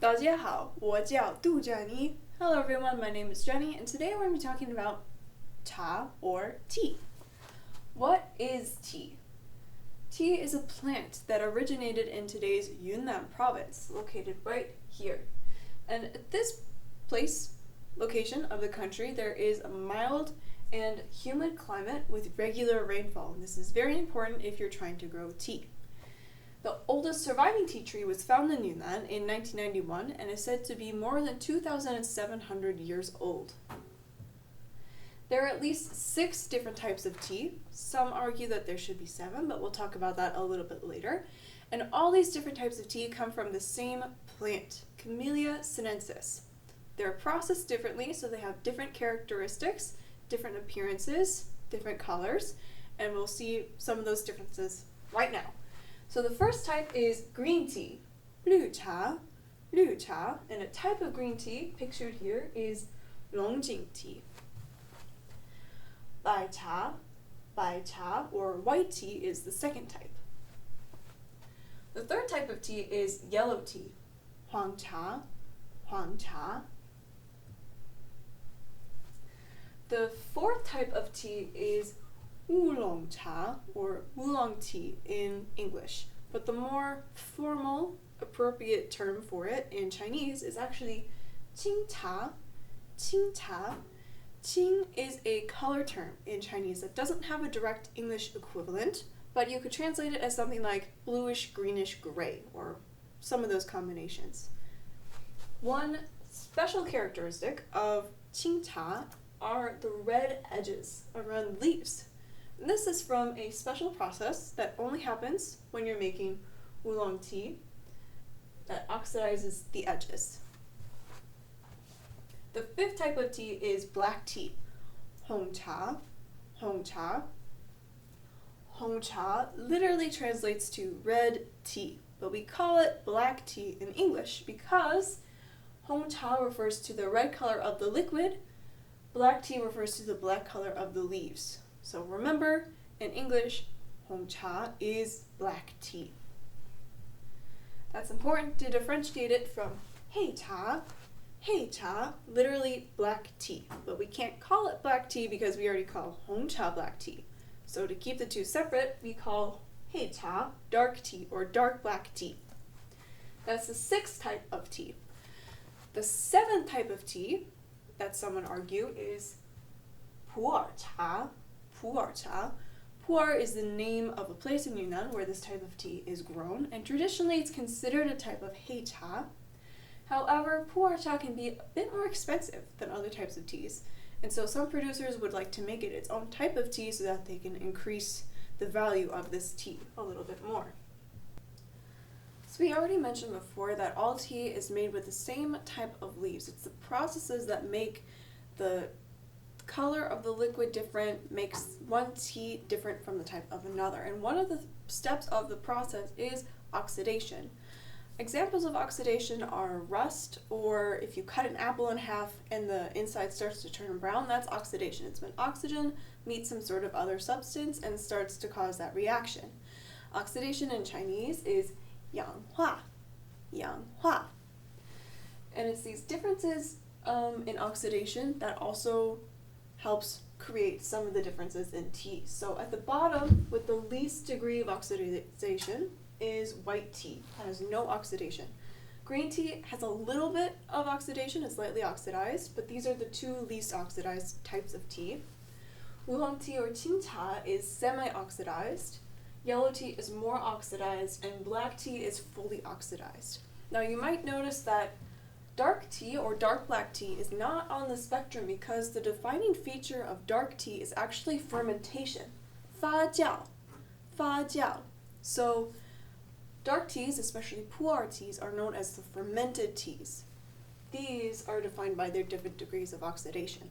大家好，我叫杜 Jenny. Hello everyone, my name is Jenny, and today we're going to be talking about cha or tea. What is tea? Tea is a plant that originated in today's Yunnan province, located right here. And at this location of the country, there is a mild and humid climate with regular rainfall, and this is very important if you're trying to grow tea. The oldest surviving tea tree was found in Yunnan in 1991 and is said to be more than 2,700 years old. There are at least 6 different types of tea. Some argue that there should be 7, but we'll talk about that a little bit later. And all these different types of tea come from the same plant, Camellia sinensis. They're processed differently, so they have different characteristics, different appearances, different colors, and we'll see some of those differences right now. So the first type is green tea, 绿茶, and a type of green tea pictured here is 龙井 tea. 白茶, or white tea is the second type. The third type of tea is yellow tea, 黄茶. The fourth type of tea is oolong cha, or oolong tea in English, but the more formal, appropriate term for it in Chinese is actually qingcha. Qing is a color term in Chinese that doesn't have a direct English equivalent, but you could translate it as something like bluish, greenish, gray, or some of those combinations. One special characteristic of qingcha are the red edges around leaves. And this is from a special process that only happens when you're making oolong tea that oxidizes the edges. The fifth type of tea is black tea, 红茶. Hong cha literally translates to red tea, but we call it black tea in English because Hong cha refers to the red color of the liquid, black tea refers to the black color of the leaves. So remember, in English, Hong cha is black tea. That's important to differentiate it from Hei cha, literally black tea. But we can't call it black tea because we already call Hong cha black tea. So to keep the two separate, we call Hei cha dark tea or dark black tea. That's the sixth type of tea. The seventh type of tea that some would argue is pu'er cha. Pu'er is the name of a place in Yunnan where this type of tea is grown, and traditionally it's considered a type of hei cha. However, pu'er cha can be a bit more expensive than other types of teas, and so some producers would like to make it its own type of tea so that they can increase the value of this tea a little bit more. So we already mentioned before that all tea is made with the same type of leaves. It's the processes that make the color of the liquid different, makes one tea different from the type of another. And one of the steps of the process is oxidation. Examples of oxidation are rust, or if you cut an apple in half and the inside starts to turn brown, that's oxidation. It's when oxygen meets some sort of other substance and starts to cause that reaction. Oxidation in Chinese is 氧化. And it's these differences in oxidation that also helps create some of the differences in tea. So at the bottom, with the least degree of oxidation, is white tea. It has no oxidation. Green tea has a little bit of oxidation, it's slightly oxidized, but these are the two least oxidized types of tea. Oolong tea or qingcha is semi-oxidized. Yellow tea is more oxidized, and black tea is fully oxidized. Now you might notice that dark tea or dark black tea is not on the spectrum because the defining feature of dark tea is actually fermentation, 发酵. So dark teas, especially pu'er teas, are known as the fermented teas. These are defined by their different degrees of oxidation.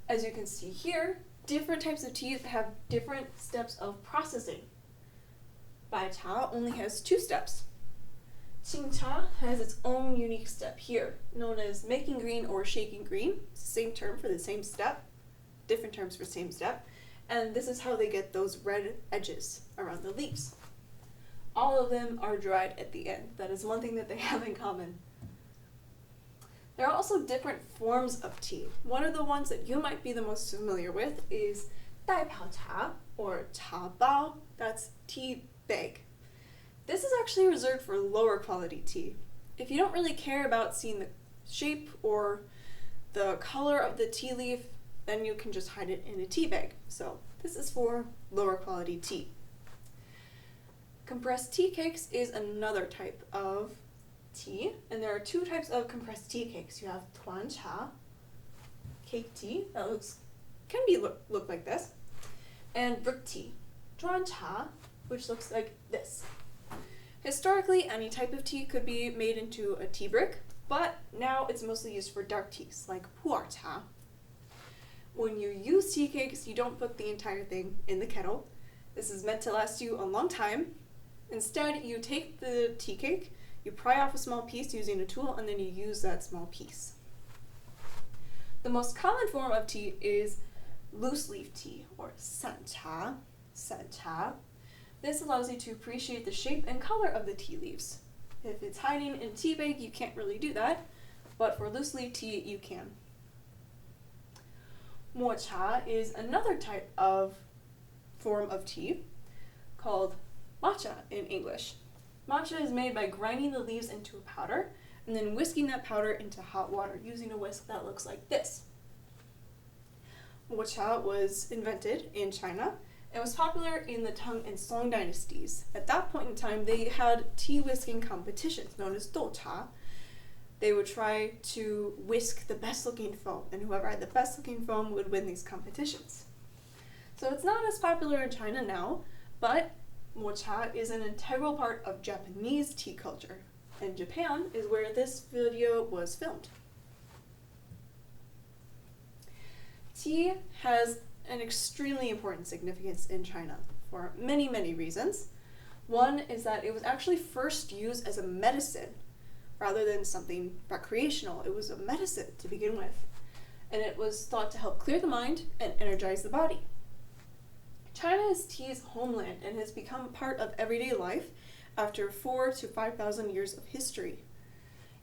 As you can see here, different types of teas have different steps of processing. Bai cha only has 2 steps. Qingcha has its own unique step here, known as making green or shaking green. It's the same term for the same step, different terms for same step, and this is how they get those red edges around the leaves. all of them are dried at the end. That is one thing that they have in common. There are also different forms of tea. One of the ones that you might be the most familiar with is 代泡茶 or 茶包. That's tea bag. This is actually reserved for lower quality tea. If you don't really care about seeing the shape or the color of the tea leaf, then you can just hide it in a tea bag. So this is for lower quality tea. Compressed tea cakes is another type of tea, and there are two types of compressed tea cakes. You have tuan cha, cake tea, that look like this, and brick tea, zhuan cha, which looks like this. Historically, any type of tea could be made into a tea brick, but now it's mostly used for dark teas, like pu'er cha. When you use tea cakes, you don't put the entire thing in the kettle. This is meant to last you a long time. Instead, you take the tea cake, you pry off a small piece using a tool, and then you use that small piece. The most common form of tea is loose leaf tea, or san cha. This allows you to appreciate the shape and color of the tea leaves. If it's hiding in a tea bag, you can't really do that, but for loose leaf tea, you can. Mo cha is another type of form of tea called matcha in English. Matcha is made by grinding the leaves into a powder and then whisking that powder into hot water using a whisk that looks like this. Mo cha was invented in China and was popular in the Tang and Song dynasties. At that point in time, they had tea whisking competitions known as dou cha. They would try to whisk the best looking foam, and whoever had the best looking foam would win these competitions. So it's not as popular in China now, but mo cha is an integral part of Japanese tea culture, and Japan is where this video was filmed. Tea has an extremely important significance in China for many, many reasons. One is that it was actually first used as a medicine rather than something recreational. It was a medicine to begin with, and it was thought to help clear the mind and energize the body. China is tea's homeland and has become part of everyday life after 4,000 to 5,000 years of history.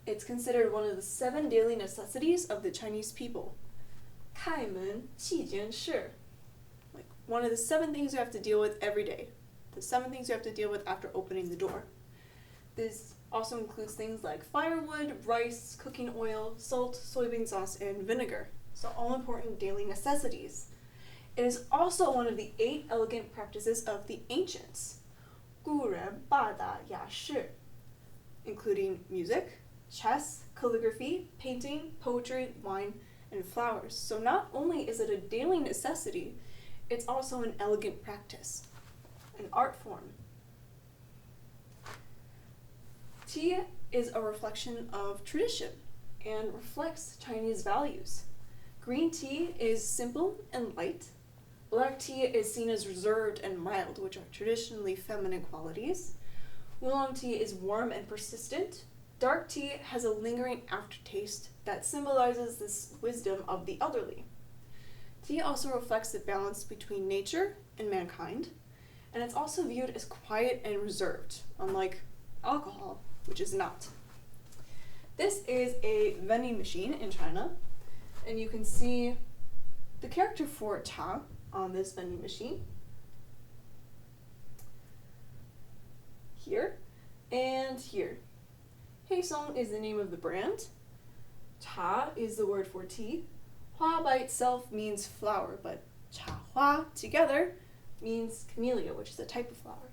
It's considered one of the 7 daily necessities of the Chinese people. 开门七件事, like one of the 7 things you have to deal with every day. The 7 things you have to deal with after opening the door. This also includes things like firewood, rice, cooking oil, salt, soybean sauce, and vinegar. So all important daily necessities. It is also one of the 8 elegant practices of the ancients, 古人八大雅士, including music, chess, calligraphy, painting, poetry, wine, and flowers. So not only is it a daily necessity, it's also an elegant practice, an art form. Tea is a reflection of tradition and reflects Chinese values. Green tea is simple and light. Black tea is seen as reserved and mild, which are traditionally feminine qualities. Oolong tea is warm and persistent. Dark tea has a lingering aftertaste that symbolizes this wisdom of the elderly. Tea also reflects the balance between nature and mankind, and it's also viewed as quiet and reserved, unlike alcohol, which is not. This is a vending machine in China, and you can see the character for cha on this vending machine here and here. Heisong is the name of the brand. Cha is the word for tea. Hua by itself means flower, but cha hua together means camellia, which is a type of flower.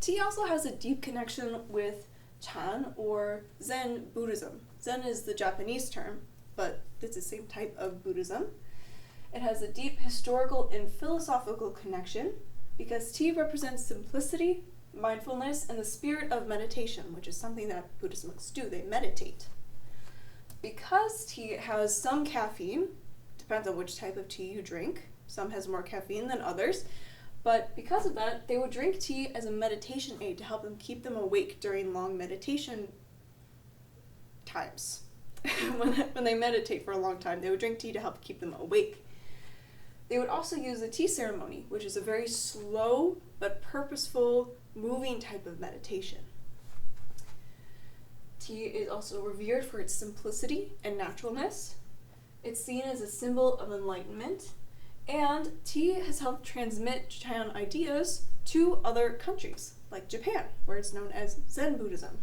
Tea also has a deep connection with Chan or Zen Buddhism. Zen is the Japanese term, but it's the same type of Buddhism. It has a deep historical and philosophical connection because tea represents simplicity, mindfulness, and the spirit of meditation, which is something that Buddhist monks do. They meditate. Because tea has some caffeine, depends on which type of tea you drink, some has more caffeine than others, but because of that, they would drink tea as a meditation aid to help them keep them awake during long meditation times. When they meditate for a long time, they would drink tea to help keep them awake. They would also use the tea ceremony, which is a very slow but purposeful, moving type of meditation. Tea is also revered for its simplicity and naturalness. It's seen as a symbol of enlightenment, and tea has helped transmit Chan ideas to other countries, like Japan, where it's known as Zen Buddhism.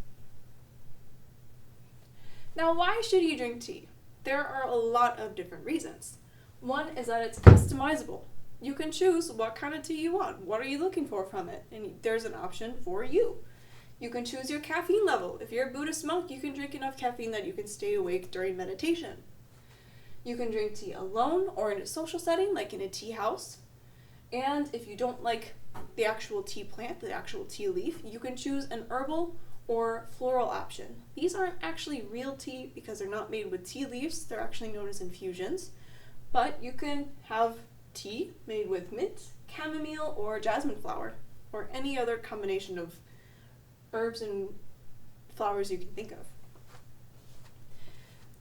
Now, why should you drink tea? There are a lot of different reasons. One is that it's customizable. You can choose what kind of tea you want. What are you looking for from it? And there's an option for you. You can choose your caffeine level. If you're a Buddhist monk, you can drink enough caffeine that you can stay awake during meditation. You can drink tea alone or in a social setting, like in a tea house. And if you don't like the actual tea plant, the actual tea leaf, you can choose an herbal or floral option. These aren't actually real tea because they're not made with tea leaves. They're actually known as infusions. But you can have tea made with mint, chamomile, or jasmine flower, or any other combination of herbs and flowers you can think of.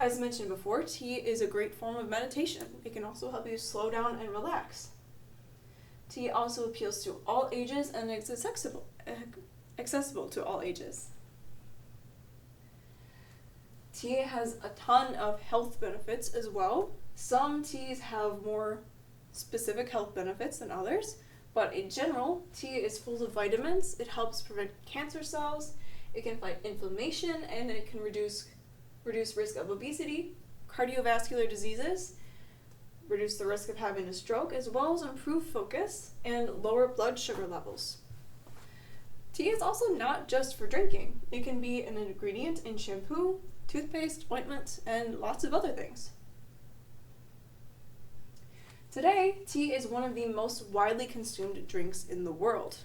As mentioned before, tea is a great form of meditation. It can also help you slow down and relax. Tea also appeals to all ages and is accessible to all ages. Tea has a ton of health benefits as well. Some teas have more specific health benefits than others, but in general, tea is full of vitamins. It helps prevent cancer cells, it can fight inflammation, and it can reduce risk of obesity, cardiovascular diseases, reduce the risk of having a stroke, as well as improve focus and lower blood sugar levels. Tea is also not just for drinking. It can be an ingredient in shampoo, toothpaste, ointment, and lots of other things. Today, tea is one of the most widely consumed drinks in the world.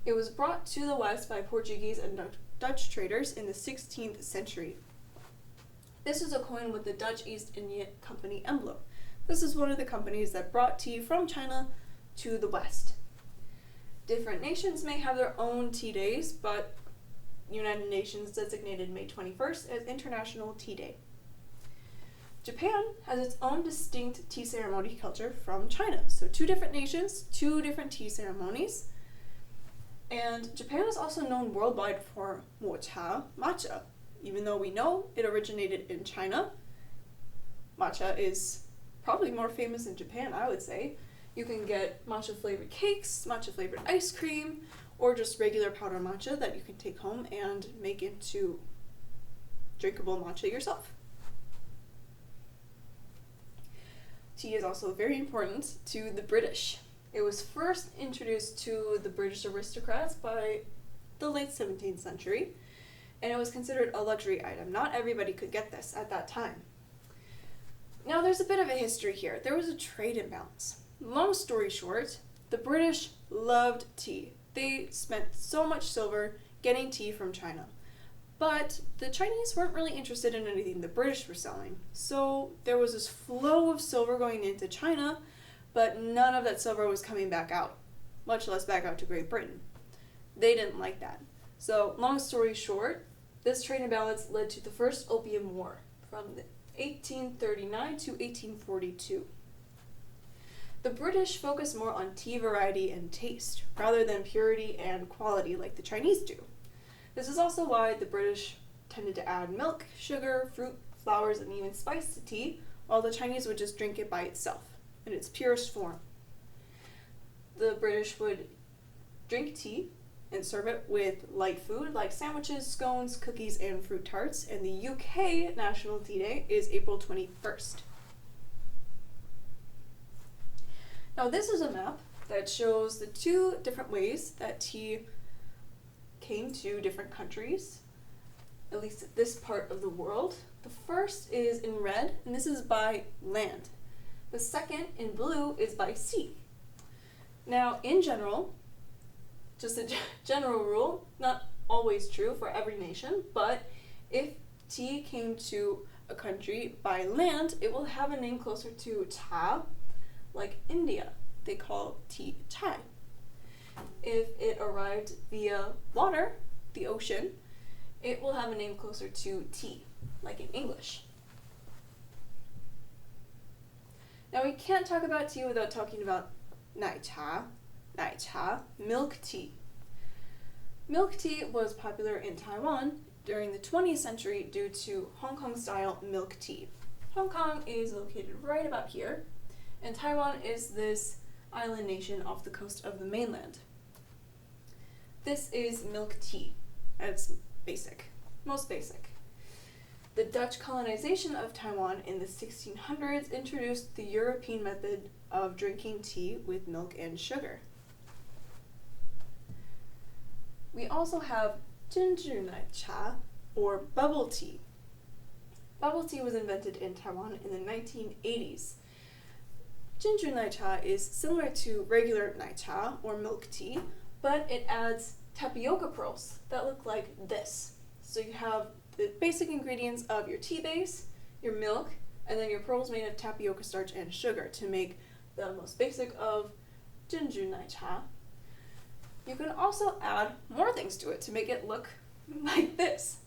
It was brought to the West by Portuguese and Dutch traders in the 16th century. This is a coin with the Dutch East India Company emblem. This is one of the companies that brought tea from China to the West. Different nations may have their own tea days, but United Nations designated May 21st as International Tea Day. Japan has its own distinct tea ceremony culture from China. So 2 different nations, 2 different tea ceremonies. And Japan is also known worldwide for mocha, matcha. Even though we know it originated in China, matcha is probably more famous in Japan, I would say. You can get matcha flavored cakes, matcha flavored ice cream, or just regular powder matcha that you can take home and make into drinkable matcha yourself. Tea is also very important to the British. It was first introduced to the British aristocrats by the late 17th century, and it was considered a luxury item. Not everybody could get this at that time. Now, there's a bit of a history here. There was a trade imbalance. Long story short, the British loved tea. They spent so much silver getting tea from China. But the Chinese weren't really interested in anything the British were selling. So there was this flow of silver going into China, but none of that silver was coming back out, much less back out to Great Britain. They didn't like that. So long story short, this trade imbalance led to the First Opium War from 1839 to 1842. The British focused more on tea variety and taste, rather than purity and quality like the Chinese do. This is also why the British tended to add milk, sugar, fruit, flowers, and even spice to tea, while the Chinese would just drink it by itself, in its purest form. The British would drink tea and serve it with light food like sandwiches, scones, cookies, and fruit tarts, and the UK National Tea Day is April 21st. Now this is a map that shows the 2 different ways that tea came to different countries, at least this part of the world. The first is in red, and this is by land. The second, in blue, is by sea. Now, in general, just a general rule, not always true for every nation, but if tea came to a country by land, it will have a name closer to cha, like India. They call tea chai. If it arrived via water, the ocean, it will have a name closer to tea, like in English. Now we can't talk about tea without talking about 奶茶, milk tea. Milk tea was popular in Taiwan during the 20th century due to Hong Kong-style milk tea. Hong Kong is located right about here, and Taiwan is this island nation off the coast of the mainland. This is milk tea at its most basic. The Dutch colonization of Taiwan in the 1600s introduced the European method of drinking tea with milk and sugar. We also have 珍珠奶茶, or bubble tea. Bubble tea was invented in Taiwan in the 1980s. 珍珠奶茶 is similar to regular 奶茶, or milk tea, but it adds tapioca pearls that look like this. So you have the basic ingredients of your tea base, your milk, and then your pearls made of tapioca starch and sugar to make the most basic of 珍珠奶茶. You can also add more things to it to make it look like this.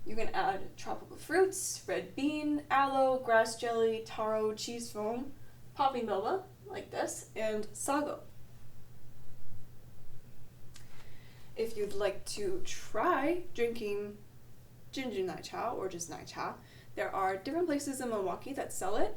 You can add tropical fruits, red bean, aloe, grass jelly, taro, cheese foam, popping boba, like this, and sago. If you'd like to try drinking 珍珠奶茶, or just 奶茶, there are different places in Milwaukee that sell it.